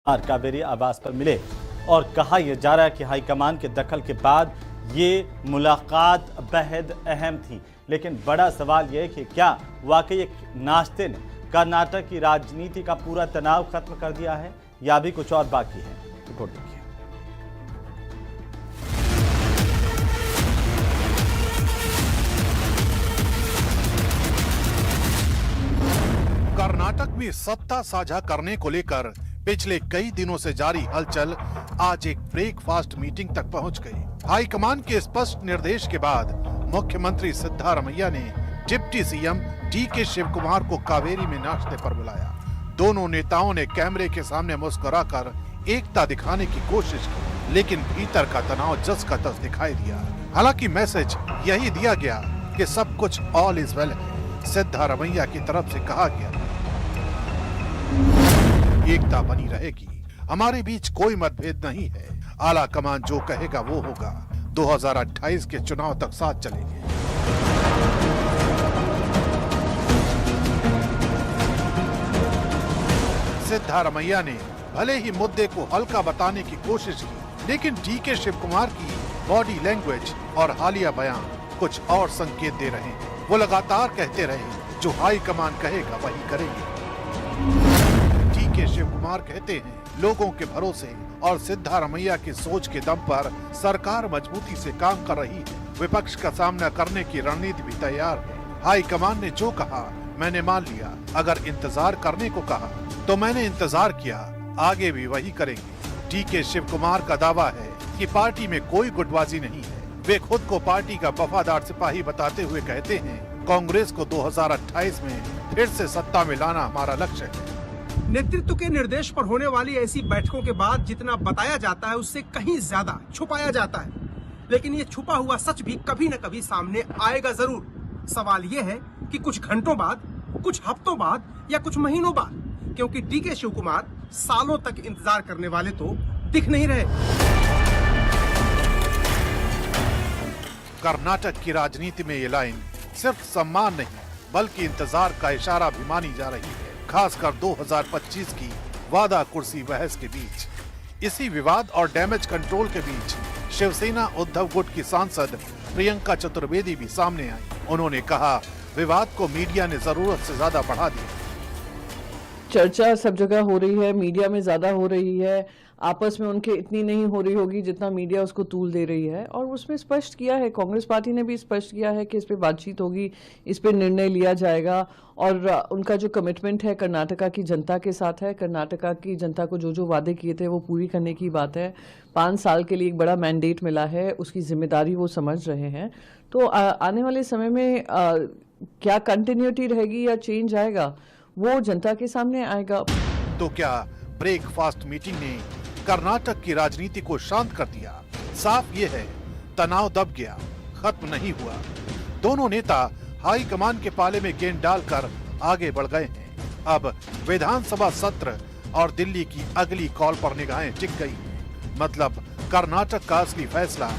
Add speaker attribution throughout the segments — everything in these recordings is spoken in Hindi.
Speaker 1: कावेरी आवास पर मिले और कहा यह जा रहा है कि हाईकमान के दखल के बाद ये मुलाकात बेहद अहम थी। लेकिन बड़ा सवाल यह है कि क्या वाकई एक नाश्ते ने कर्नाटक की राजनीति का पूरा तनाव खत्म कर दिया है या भी कुछ और बाकी है। रिपोर्ट देखिए।
Speaker 2: कर्नाटक में सत्ता साझा करने को लेकर पिछले कई दिनों से जारी हलचल आज एक ब्रेकफास्ट मीटिंग तक पहुंच गई। हाईकमान के स्पष्ट निर्देश के बाद मुख्यमंत्री सिद्धारमैया ने डिप्टी सीएम डीके शिवकुमार को कावेरी में नाश्ते पर बुलाया। दोनों नेताओं ने कैमरे के सामने मुस्कुराकर एकता दिखाने की कोशिश की, लेकिन भीतर का तनाव जस का तस दिखाई दिया। हालांकि मैसेज यही दिया गया कि सब कुछ ऑल इज वेल है। सिद्धारमैया की तरफ से कहा गया एकता बनी रहेगी, हमारे बीच कोई मतभेद नहीं है, आला कमान जो कहेगा वो होगा, 2028 के चुनाव तक साथ चलेंगे। सिद्धारमैया ने भले ही मुद्दे को हल्का बताने की कोशिश की, लेकिन डीके शिवकुमार की बॉडी लैंग्वेज और हालिया बयान कुछ और संकेत दे रहे हैं। वो लगातार कहते रहे जो हाई कमान कहेगा वही करेंगे। डीके शिवकुमार कहते हैं लोगों के भरोसे और सिद्धारमैया की सोच के दम पर सरकार मजबूती से काम कर रही है। विपक्ष का सामना करने की रणनीति भी तैयार है। हाई कमान ने जो कहा मैंने मान लिया, अगर इंतजार करने को कहा तो मैंने इंतजार किया, आगे भी वही करेंगे। डीके शिवकुमार का दावा है कि पार्टी में कोई गुटबाजी नहीं है। वे खुद को पार्टी का वफादार सिपाही बताते हुए कहते हैं कांग्रेस को 2028 में फिर से सत्ता में लाना हमारा लक्ष्य है।
Speaker 3: नेतृत्व के निर्देश पर होने वाली ऐसी बैठकों के बाद जितना बताया जाता है उससे कहीं ज्यादा छुपाया जाता है, लेकिन ये छुपा हुआ सच भी कभी न कभी सामने आएगा जरूर। सवाल ये है कि कुछ घंटों बाद, कुछ हफ्तों बाद या कुछ महीनों बाद, क्योंकि डीके शिवकुमार सालों तक इंतजार करने वाले तो दिख नहीं रहे।
Speaker 2: कर्नाटक की राजनीति में ये लाइन सिर्फ सम्मान नहीं बल्कि इंतजार का इशारा भी मानी जा रही है, खासकर 2025 की वादा कुर्सी बहस के बीच। इसी विवाद और डैमेज कंट्रोल के बीच शिवसेना उद्धव गुट की सांसद प्रियंका चतुर्वेदी भी सामने आई। उन्होंने कहा विवाद को मीडिया ने जरूरत से ज्यादा बढ़ा दिया।
Speaker 4: चर्चा सब जगह हो रही है, मीडिया में ज्यादा हो रही है, आपस में उनके इतनी नहीं हो रही होगी जितना मीडिया उसको तूल दे रही है। और उसमें स्पष्ट किया है, कांग्रेस पार्टी ने भी स्पष्ट किया है कि इस पे बातचीत होगी, इस पे निर्णय लिया जाएगा और उनका जो कमिटमेंट है कर्नाटका की जनता के साथ है। कर्नाटका की जनता को जो जो वादे किए थे वो पूरी करने की बात है। 5 साल के लिए एक बड़ा मैंडेट मिला है, उसकी जिम्मेदारी वो समझ रहे हैं। तो आने वाले समय में क्या कंटिन्यूटी रहेगी या चेंज आएगा वो जनता के सामने आएगा।
Speaker 2: तो क्या ब्रेकफास्ट मीटिंग ने कर्नाटक की राजनीति को शांत कर दिया? साफ ये है तनाव दब गया, खत्म नहीं हुआ। दोनों नेता हाई कमान के पाले में गेंद डालकर आगे बढ़ गए हैं। अब विधानसभा सत्र और दिल्ली की अगली कॉल पर निगाहें टिक गई हैं। मतलब कर्नाटक का असली फैसला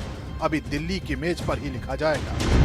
Speaker 2: अभी दिल्ली की मेज पर ही लिखा जाएगा।